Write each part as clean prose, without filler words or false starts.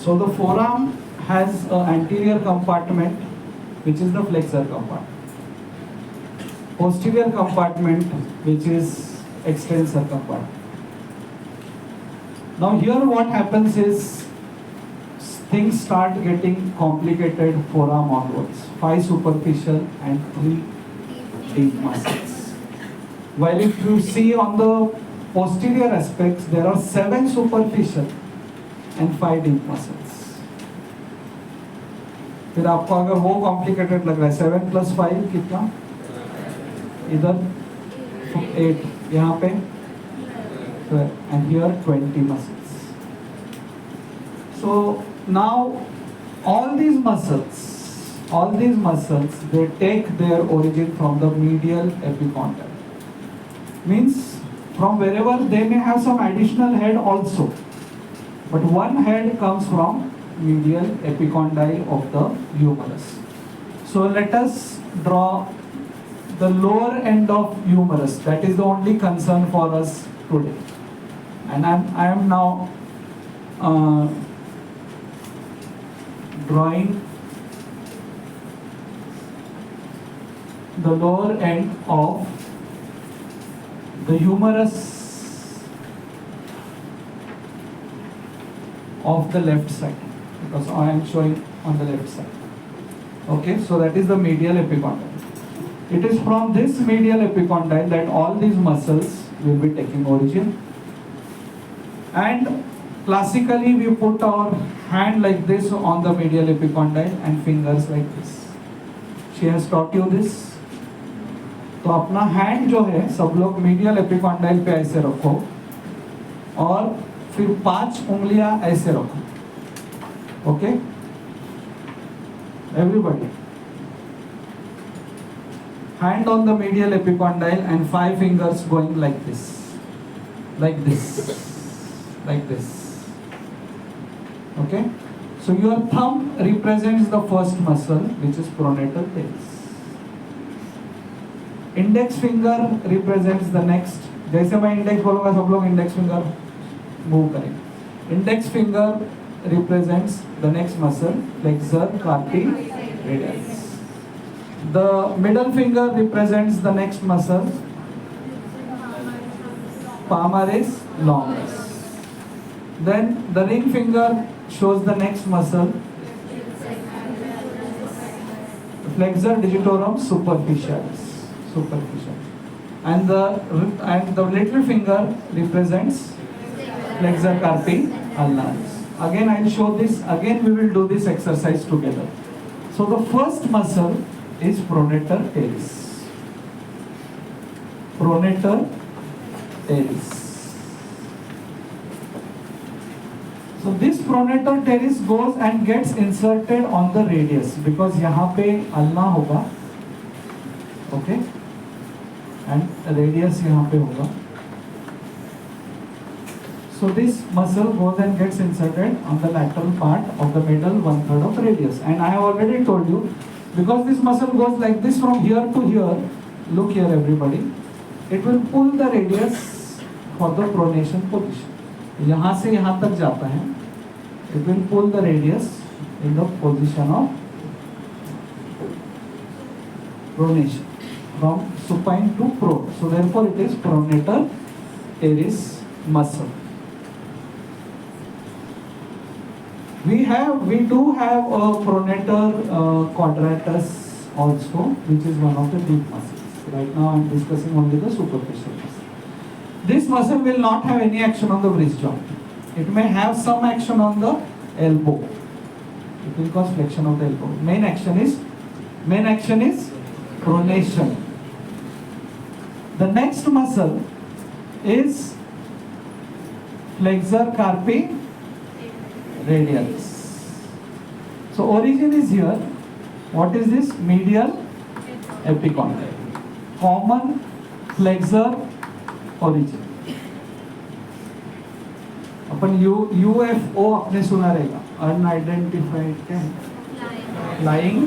So the forearm has an anterior compartment, which is the flexor compartment. Posterior compartment, which is extensor compartment. Now here what happens is things start getting complicated forearm onwards. 5 superficial and 3 deep muscles. While if you see on the posterior aspects, there are 7 superficial and 5 deep muscles. फिर आपको अगर वो complicated लग रहा है 7 + 5 कितना, इधर 8, यहाँ पे and here 20 muscles. So now all these muscles, they take their origin from the medial epicondyle. Means from wherever they may have some additional head also, but one head comes from medial epicondyle of the humerus. So let us draw the lower end of humerus. That is the only concern for us today. And I am now drawing the lower end of the humerus of the left side, because I am showing on the left side. Okay, so that is the medial epicondyle. It is from this medial epicondyle that all these muscles will be taking origin. And classically we put our hand like this on the medial epicondyle and fingers like this. She has taught you this. तो अपना hand जो है सब लोग medial epicondyle पे ऐसे रखो और फिर 5 उंगलियां ऐसे रखो. Okay, everybody, hand on the medial epicondyle and 5 fingers going like this, like this, like this. Okay, so your thumb represents the first muscle, which is pronator teres. Index finger represents the next. जैसे मैं index बोलूँगा सब लोग index finger move करेंगे. Index finger represents the next muscle, flexor carpi radialis. The middle finger represents the next muscle, palmaris longus. Then the ring finger shows the next muscle, flexor digitorum superficialis. And the little finger represents flexor carpi ulnaris. Again I will show this. Again we will do this exercise together. So the first muscle is pronator teres. Pronator teres. So this pronator teres goes and gets inserted on the radius, because यहाँ पे ulna होगा, okay, and radius यहाँ पे होगा. So this muscle goes and gets inserted on the lateral part of the middle 1/3 of radius. And I have already told you, because this muscle goes like this from here to here, look here everybody, it will pull the radius for the pronation position. यहाँ से यहाँ तक जाता है, it will pull the radius in the position of pronation, from supine to prone. So therefore it is pronator teres muscle. We do have a pronator quadratus also, which is one of the deep muscles. Right now I am discussing only the superficial muscle. This muscle will not have any action on the wrist joint. It may have some action on the elbow. It will cause flexion of the elbow. Main action is pronation. The next muscle is flexor carpi radialis. So origin is here. What is this? Medial epicondyle. Common flexor origin. Upon UFO आपने सुना रहेगा. Unidentified क्या है? Flying.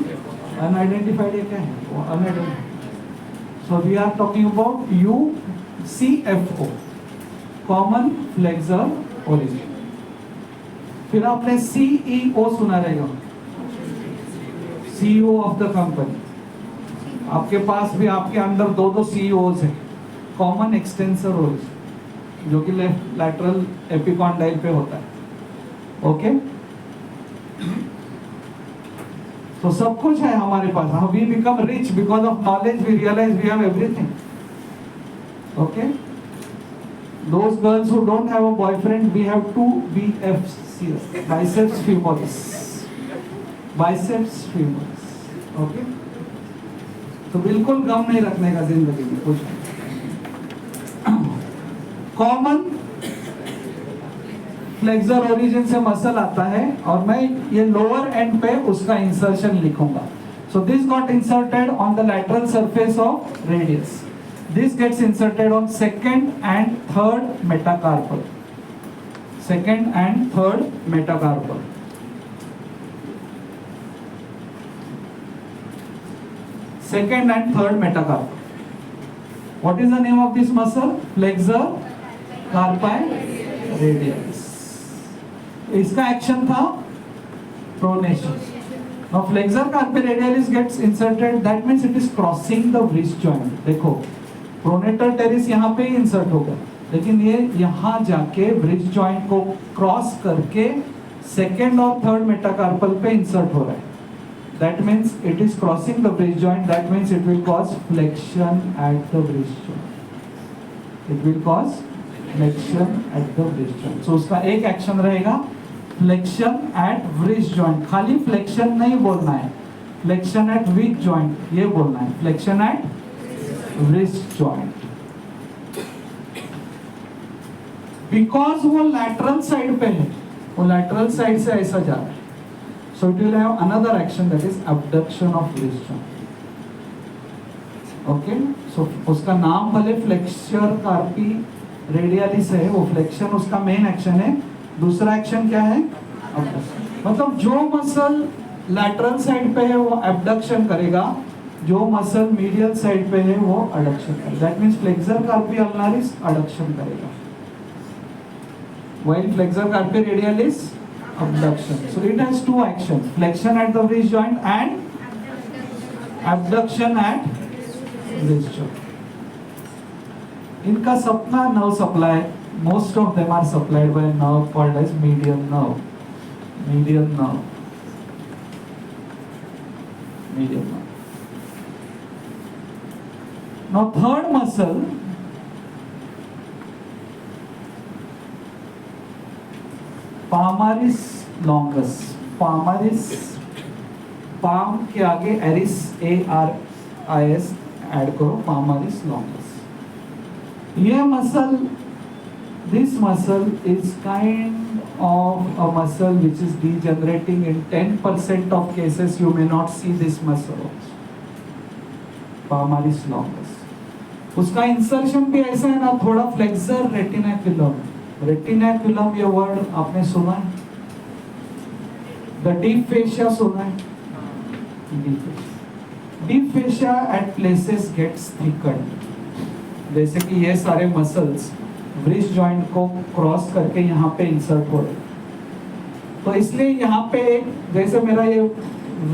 Unidentified ये क्या है? Unidentified. So we are talking about UCFO. Common flexor origin. फिर आपने CEO सुना रहेगा, CEO ऑफ द कंपनी। आपके पास भी आपके अंदर दो दो CEOs हैं, कॉमन एक्सटेंसर रोल्स, जो कि लैटरल एपिकॉन्डाइल पे होता है। ओके, तो सब कुछ है हमारे पास। We become rich because of knowledge, we realise we have everything. Okay, those girls who don't have a boyfriend, we have two BFs here, biceps femoris, biceps femoris. Okay, तो बिल्कुल गम नहीं रखने का जिंदगी में कुछ। कॉमन फ्लेक्सर ओरिजिन से muscle आता है, और मैं ये लोअर एंड पे उसका इंसर्शन लिखूंगा। So this got inserted on the lateral surface of radius. This gets inserted on second and third metacarpal. Second and third metacarpal. Second and third metacarpal. What is the name of this muscle? Flexor carpi radialis. इसका action था pronation. Now flexor carpi radialis gets inserted. That means it is crossing the wrist joint. देखो, pronator teres यहाँ पे ही insert होगा, लेकिन ये यहाँ जाके ब्रिज जॉइंट को क्रॉस करके सेकेंड और थर्ड मेटाकार्पल पे इंसर्ट हो रहा है. That means it is crossing the bridge joint. That means it will cause flexion at the bridge joint. It will cause flexion at the bridge joint. So उसका एक action रहेगा flexion at bridge joint. खाली flexion नहीं बोलना है, flexion at which joint ये बोलना है. Flexion at wrist joint. Because वो लैटरल साइड पे है, वो लैटरल साइड से ऐसा जा रहा है, so it will have another action, that is abduction of wrist joint. Okay, so उसका नाम भले फ्लेक्सर कार्पी रेडियलिस है, वो फ्लेक्शन उसका मेन एक्शन है. दूसरा एक्शन क्या है? abduction. मतलब जो मसल लैटरल साइड पे है वो abduction करेगा, जो मसल मीडियल साइड पे है वो अडक्शन करेगा. दैट मींस फ्लेक्सर कार्पी अल्नारिस अडक्शन करेगा, while flexor carpi radialis abduction. So it has two actions: flexion at the wrist joint and abduction at wrist joint. इनका सपना nerve supply, most of them are supplied by a nerve called as median nerve. Median nerve. Median nerve. Now third muscle, palmaris longus. Palmaris, palm के आगे Eris, ARIS add करो, palmaris longus. ये muscle, this muscle is kind of a muscle which is degenerating. In 10% of cases you may not see this muscle also. Palmaris longus. उसका insertion भी ऐसा है ना, थोड़ा फ्लेक्सर रेटिनाकुलम. रेटिनाकुलम ये word आपने सुना है? द डीप फेशिया सुना है? Deep fascia at places gets thickened. जैसे कि ये सारे मसल्स ब्रिज जॉइंट को क्रॉस करके यहाँ पे इंसर्ट हो रहे, तो इसलिए यहाँ पे एक, जैसे मेरा ये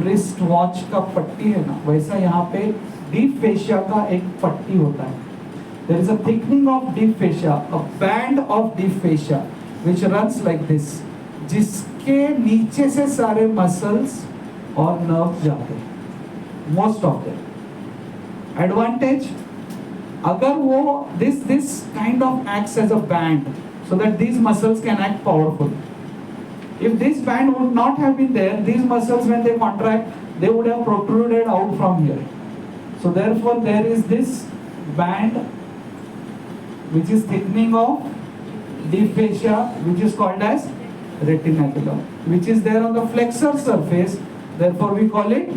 रिस्ट वॉच का पट्टी है ना, वैसा यहाँ पे डीप फेशिया का एक पट्टी होता है. There is a thickening of deep fascia, a band of deep fascia which runs like this, जिसके नीचे से सारे मसल्स और नर्व जाते हैं, most of them. Advantage, अगर वो this kind of acts as a band so that these muscles can act powerful. If this band would not have been there, these muscles when they contract, they would have protruded out from here. So therefore there is this band which is thickening of deep fascia, which is called as retinaculum, which is there on the flexor surface. Therefore we call it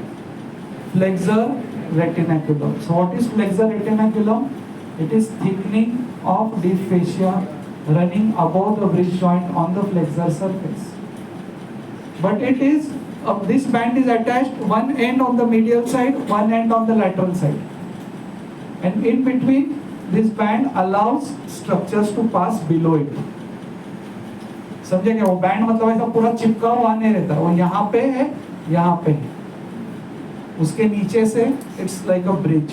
flexor retinaculum. So what is flexor retinaculum? It is thickening of deep fascia running above the bridge joint on the flexor surface. But it is this band is attached, one end on the medial side, one end on the lateral side, and in between this band allows structures to pass below it. समझे क्या? वो band मतलब ऐसा पूरा चिपका हुआ नहीं रहता, वो यहाँ पे है, यहाँ पे है, उसके नीचे से इट्स लाइक अ ब्रिज,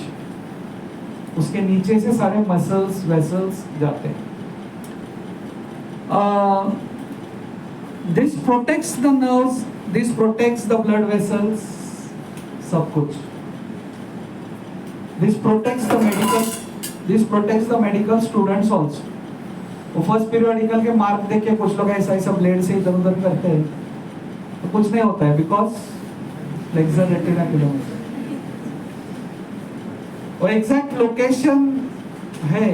उसके नीचे से सारे मसल्स वेसल्स जाते हैं। This protects the nerves, this protects the blood vessels, सब कुछ। This protects the medical students also. वो फर्स्ट पीरियडिकल के मार्क देख के कुछ लोग ऐसा ऐसा ब्लेड से इधर उधर करते हैं, तो कुछ नहीं होता है, बिकॉज फ्लेक्सर रेटिना और एग्जैक्ट लोकेशन है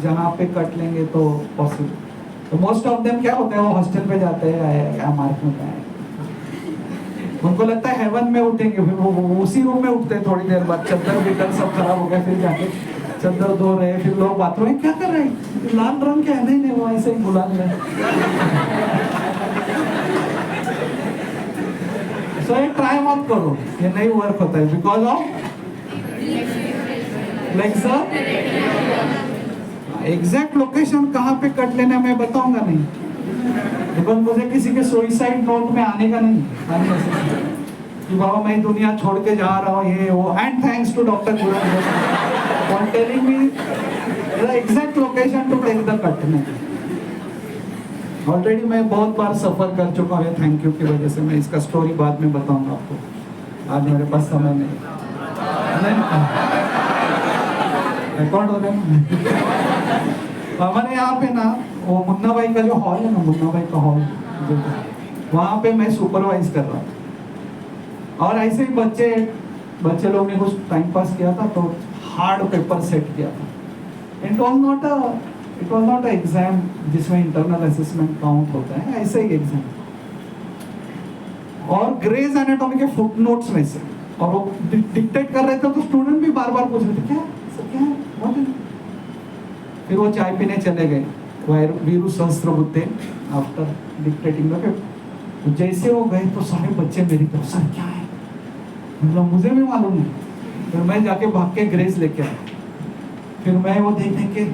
जहाँ पे कट लेंगे तो पॉसिबल। तो मोस्ट ऑफ देम क्या होता है, वो हॉस्टल पे जाते हैं, क्या मार्क में है, उनको लगता है हेवन में उठेंगे, फिर वो उसी रूम में उठते हैं, थोड़ी देर बाद चद्दर बिटर सब खराब हो गया, फिर जाके चद्दर धो रहे, फिर लोग बाथरूम में क्या कर रहे हैं, लाल रंग क्या है, नहीं वो ऐसे ही बुला रहे। सो ये ट्राई मत करो, ये नहीं वर्क होता है, because of flexor. Exact location कहाँ पे कट लेना मैं बताऊंगा नहीं, बिकॉज मुझे किसी के सुसाइड नोट में आने का नहीं कि बाबा मैं दुनिया छोड़ के जा रहा हूँ ये वो, and thanks to doctor for telling me the exact location to take the cut. Already मैं बहुत बार सफर कर चुका हूँ थैंक यू की वजह से, मैं इसका स्टोरी बाद में बताऊंगा आपको, आज मेरे पास समय नहीं। रिकॉर्ड हो गया हमारे यहाँ पे ना, वो मुन्ना भाई का जो हॉल है ना, मुन्ना भाई का हॉल, वहाँ पे मैं सुपरवाइज कर रहा था, और ऐसे ही बच्चे लोग ने कुछ टाइम पास किया था, तो हार्ड पेपर सेट किया था। It was not a exam जिसमें इंटरनल असेसमेंट काउंट होता है, ऐसे ही एग्जाम। और ग्रेज एनाटॉमी के फुटनोट्स में से, और वो डिक्टेट कर रहे थे, तो स्टूडेंट भी बार बार पूछ रहे थे क्या है व्हाट इज। फिर वो चाय पीने चले गए, Veeru Sahasrabuddhe, after dictating the paper. जैसे वो गए तो सारे बच्चे मेरी तरफ, सर क्या है, मतलब मुझे भी मालूम नहीं। फिर मैं जाके भाग के ग्रेस लेके आया, फिर मैं वो देख के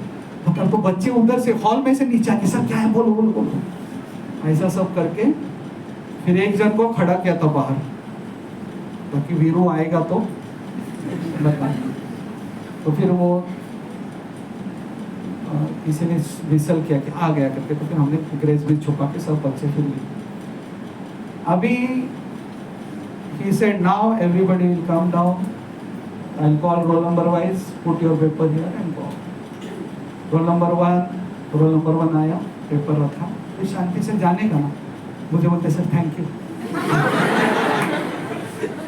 तो बच्चे उधर से हॉल में से नीचे आके, सर क्या है, बोलो बोलो बोलो, ऐसा सब करके फिर एक जन को खड़ा किया था बाहर, ताकि वीरू आएगा तो बता। तो फिर वो किसी ने विसल किया कि आ गया करके, तो फिर हमने ग्रेस भी छुपा के सब बच्चे फिर लिए। अभी he said now everybody will come down, I'll call roll number wise, put your paper here and go. roll number 1 आया, पेपर रखा, फिर शांति से जाने का ना, मुझे बोलते सर थैंक यू।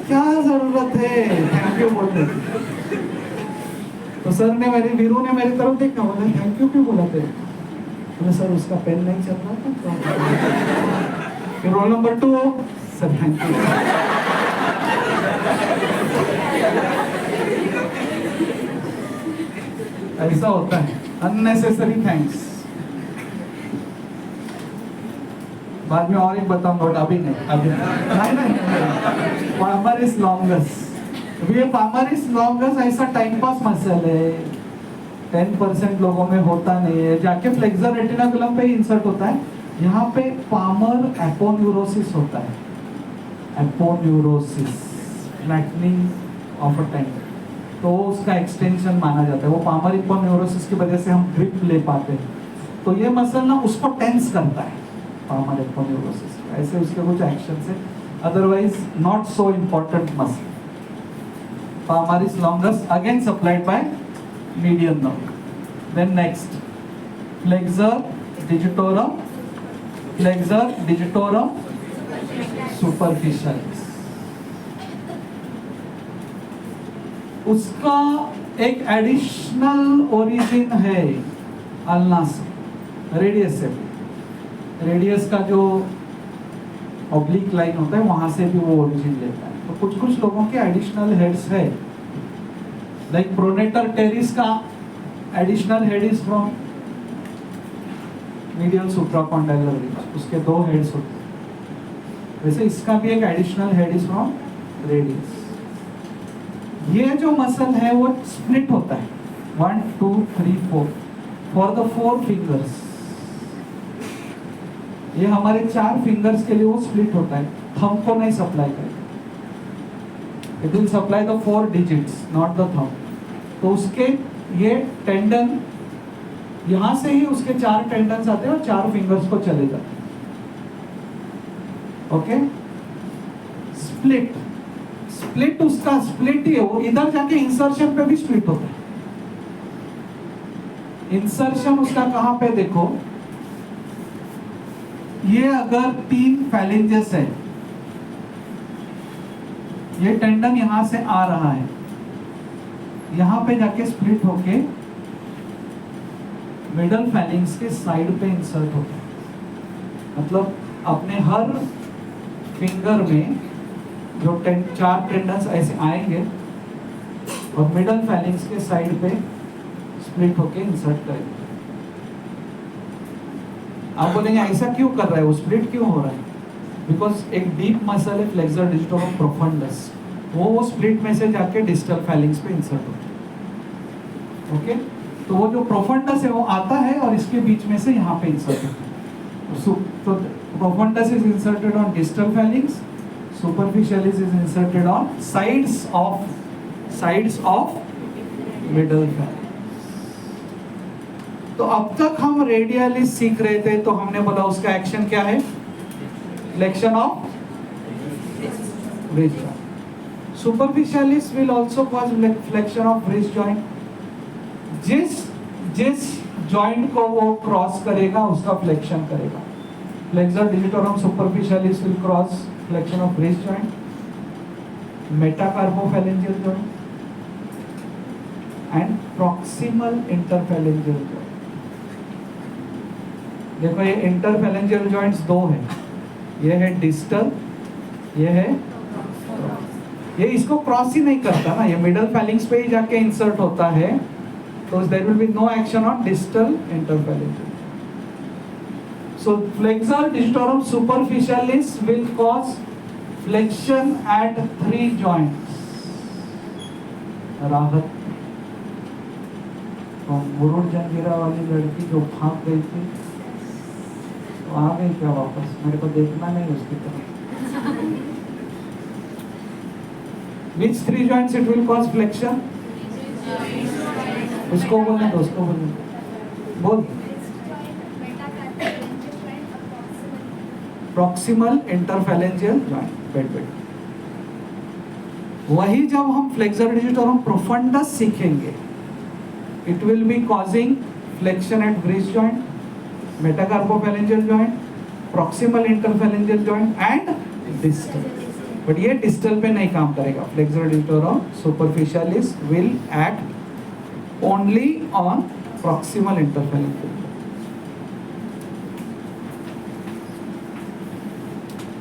क्या जरूरत है थैंक यू बोलने की। तो सर ने वीरू ने मेरी तरफ देखा, बोले थैंक यू क्यों बोला थे, बोले सर उसका पेन नहीं चल रहा था। फिर roll number 2, sir thank you. ऐसा होता है, अननेसेसरी थैंक्स। बाद में और एक बताऊंगा, अभी नहीं। पामरिस लॉन्गस, ये पामरिस लॉन्गस ऐसा टाइम पास मसल है, 10% लोगों में होता नहीं है, जाके फ्लेक्सर रेटिनाकुलम पे ही इंसर्ट होता है। यहाँ पे पामर एपोन्यूरोसिस होता है, aponeurosis, flattening of a tendon, तो उसका एक्सटेंशन माना जाता है। वो पामर एपोन्यूरोसिस की वजह से हम ग्रिप ले पाते हैं, तो ये मसल ना उसको टेंस करता है, पामर एपोन्यूरोसिस। ऐसे उसके कुछ एक्शन है, otherwise not so important muscle. Palmaris longus again supplied by median nerve. Then next, flexor digitorum superficialis. उसका एक एडिशनल ओरिजिन है अल्ना से, रेडियस से। रेडियस का जो ऑब्लिक लाइन होता है वहां से भी वो ओरिजिन लेता है। तो कुछ लोगों के एडिशनल हेड्स है, लाइक प्रोनेटर टेरिस का additional head is from medial supracondylar ridge, उसके 2 हेड्स होते हैं। वैसे इसका भी एक additional head is from radius. ये जो मसल है वो स्प्लिट होता है 1 2 3 4 फॉर द 4 फिंगर्स। ये हमारे 4 फिंगर्स के लिए वो स्प्लिट होता है, थंब को नहीं सप्लाई करेगा। It will supply the 4 digits, not the thumb. तो उसके ये टेंडन यहां से ही उसके 4 टेंडन्स आते हैं और 4 फिंगर्स को चले जाते हैं। ओके, स्प्लिट, स्प्लिट उसका स्प्लिट ही है, वो इधर जाके इंसर्शन पे भी स्प्लिट होता है। इंसर्शन उसका कहां पे देखो, ये अगर 3 फैलेंजेस है, ये टेंडन यहां से आ रहा है, यहां पे जाके स्प्लिट होके मिडल फैलिंग्स के साइड पे इंसर्ट होता है। मतलब अपने हर फिंगर में जो 4 टेंडन्स ऐसे आएंगे और मिडल फैलिंग्स के साइड पे स्प्लिट होके इंसर्ट करेंगे। आप बोलेंगे ऐसा क्यों कर रहा है, वो स्प्लिट क्यों हो रहा है? बिकॉज एक डीप मसल है फ्लेक्सर डिजिटोरम प्रोफंडस, वो स्प्लिट में से जाके डिस्टल फैलिंग्स पे इंसर्ट होता है। ओके, तो वो जो प्रोफंडस है वो आता है और इसके बीच में से यहाँ पे इंसर्ट होता है। तो profundis is inserted on distal feelings, superficialis is inserted on sides of middle phalanx। तो अब तक हम रेडियलिस सीख रहे थे, तो हमने बोला उसका एक्शन क्या है, flexion of wrist joint। Superficialis will also cause flexion of wrist joint। जिस जॉइंट को वो क्रॉस करेगा उसका फ्लेक्शन करेगा। Flexor digitorum superficialis will cross flexion of wrist joint, metacarpophalangeal joint and proximal interphalangeal joint। देखो ये interphalangeal joints 2 है, ये है डिस्टल, ये है, ये इसको क्रॉस ही नहीं करता ना, ये मिडल फैलिंग्स पे ही जाके इंसर्ट होता है, तो there will be no action on distal interphalangeal. So flexor digitorum superficialis will cause flexion at 3 joints। राहत, तो मुरुड़ जंजीरा वाली लड़की जो भाग गई थी, तो आ गई क्या वापस? मेरे को देखना नहीं उसकी तरफ। Which 3 joints it will cause flexion? उसको बोलने दो, उसको बोलने दो, बोल। Proximal interphalangeal joint. वही जब हम फ्लेक्सर डिजिटोरम प्रोफंडस सीखेंगे, it will be causing flexion at wrist joint, metacarpophalangeal joint, proximal interphalangeal joint and distal. But ये डिस्टल पे नहीं काम करेगा। Flexor digitorum superficialis will act only on proximal interphalangeal.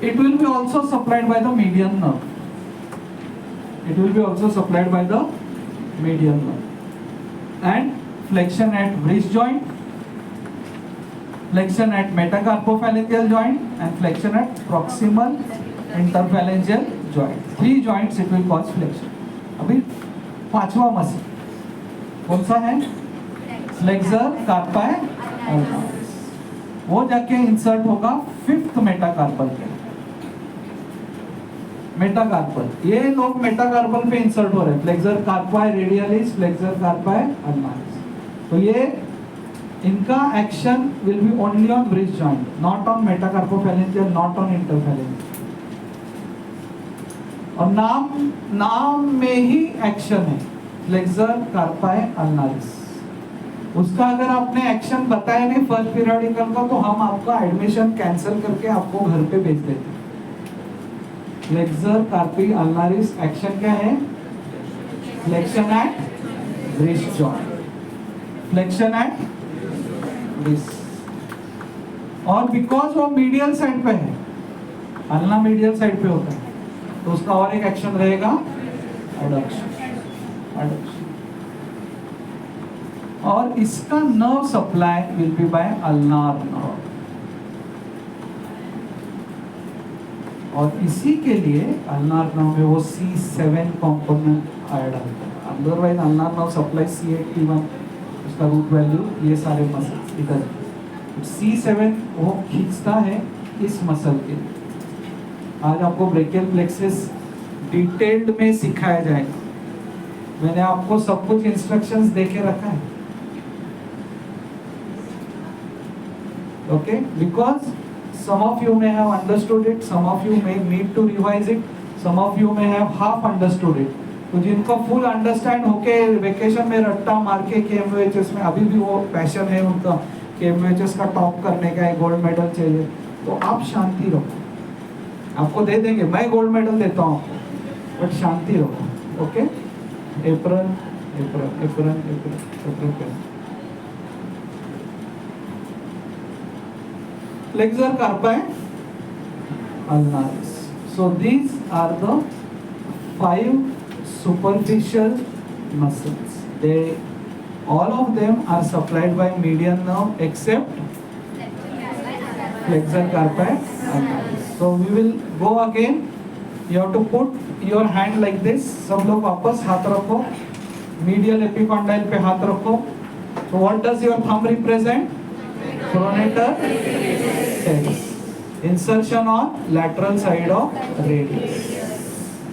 It will be also supplied by the median nerve। It will be also supplied by the median nerve। And flexion at wrist joint, flexion at metacarpophalangeal joint, and flexion at proximal interphalangeal joint। 3 joints it will cause flexion। अभी 5वां muscle कौन सा है? Flexor carpi अल्नारिस। वो जाके insert होगा 5th metacarpal के। Metacarpal, ये लोग मेटाकार्पल पे इंसर्ट हो रहे हैं, flexor carpi radialis, flexor carpi ulnaris. तो ये इनका action will be only on wrist joint, not on metacarpophalangeal, not on interphalangeal. और नाम में ही एक्शन है, फ्लेक्सर कार्पाई अल्नारिस। उसका अगर आपने एक्शन बताया नहीं फर्स्ट पीरियोडिकल का, तो हम आपका एडमिशन कैंसिल करके आपको घर पे भेज देते हैं। फ्लेक्सर कार्पी अल्नारिस एक्शन क्या है? Flexion at wrist joint, flexion at wrist। और बिकॉज वो मीडियल साइड पे है, अल्ना मीडियल साइड पे होता है, तो उसका और एक एक्शन रहेगा एडक्शन। और इसका nerve supply will be by ulnar nerve. और इसी के लिए अल्नार नर्व में वो C7 कंपोनेंट ऐड होता है। Otherwise ulnar nerve supply C8 T1, उसका रूट वैल्यू ये सारे मसल्स इधर, C7 वो खींचता है इस मसल के। आज आपको ब्रेकियल प्लेक्सस डिटेल्ड में सिखाया जाएगा। मैंने आपको सब कुछ इंस्ट्रक्शंस दे के रखा है, okay, because some of you may have understood it, some of you may need to revise it, some of you may have half understood it. तो जिनको फुल अंडरस्टैंड होके वेकेशन में रट्टा मार के KMVHS में अभी भी वो पैशन है उनका, KMVHS का टॉप करने का है, गोल्ड मेडल चाहिए, तो आप शांति रखो। आपको दे देंगे, मैं गोल्ड मेडल देता हूँ आपको, बट शांति रखो, okay. Apron apron apron apron apron flexor carpi ulnaris. So these are the 5 superficial muscles. All of them are supplied by median nerve except flexor carpi ulnaris. So we will go again. You have to put your hand like this. सब लोग वापस हाथ रखो, medial epicondyle पे हाथ रखो. So what does your thumb represent? Pronator teres. Insertion on lateral side of radius.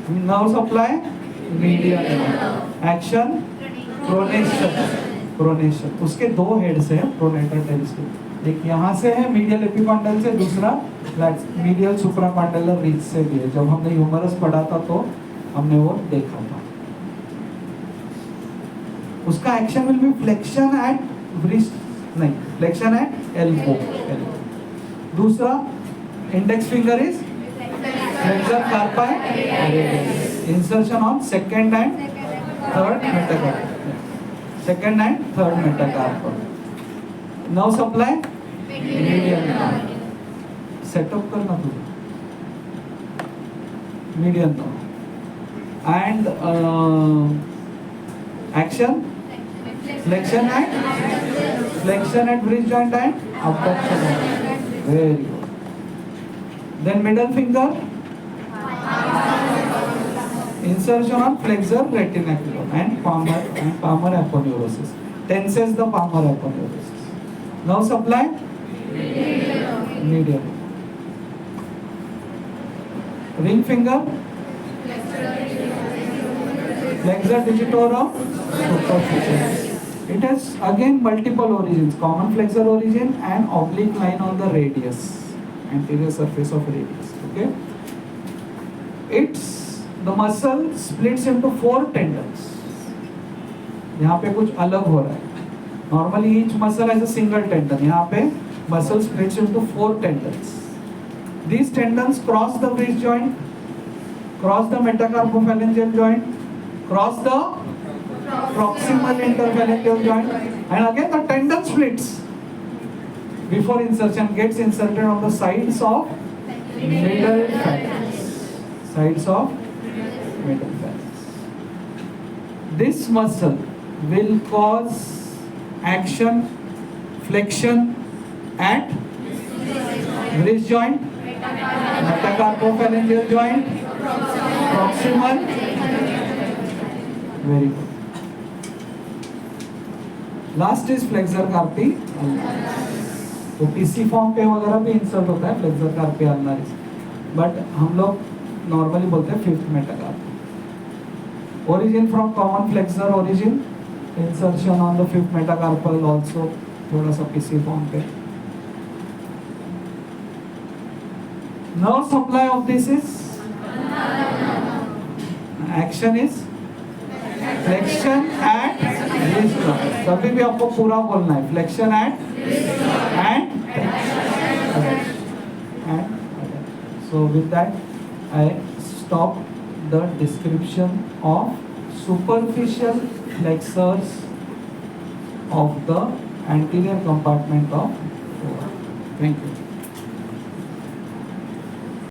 Nerve supply medial nerve. Action pronation. उसके दो हेड्स हैं प्रोनेटर टेरिस के, एक यहाँ से है मीडियल एपिकॉन्डल से, दूसरा मीडियल सुप्राकॉन्डलर रीच से भी है। जब हमने ह्यूमरस पढ़ा था तो हमने वो देखा था। उसका action will B flexion at wrist, नहीं, फ्लेक्शन एट एल्बो। दूसरा index finger is flexor कार्पाई, insertion on second and third metacarpal, second and third metacarpal. Nerve supply median, setup करना तुझे median nerve and action flexion at wrist joint and abduction. Very good. Then middle finger, insertion on flexor retinaculum and palmar aponeurosis. Tenses the palmar aponeurosis. Now supply medial. Ring finger, flexor digitorum superficial. It has again multiple origins, common flexor origin and oblique line on the radius, anterior surface of radius, okay. It's the muscle splits into 4 tendons. यहाँ पे कुछ अलग हो रहा है। Normally each muscle has a single tendon. यहाँ पे muscle splits into 4 tendons. These tendons cross the wrist joint, cross the metacarpophalangeal joint, cross the proximal interphalangeal joint, and again the tendon splits before insertion, gets inserted on the sides of middle phalanx. Sides of middle phalanx. This muscle will cause action flexion at wrist joint, metacarpophalangeal joint, proximal. Very good. Last is flexor कार्पी अल्नारिस। तो PC form पे वगैरह भी insert होता है flexor कार्पी अल्नारिस, but हम लोग normally बोलते हैं 5th metacarpal. Origin from common flexor origin, insertion on the 5th metacarpal also, थोड़ा सा पीसी फॉर्म पे। Nerve supply of this is, action is flexion at wrist joint. कभी भी आपको पूरा बोलना है, flexion at and so with that I stop the description of superficial flexors of the anterior compartment of forearm. Thank you.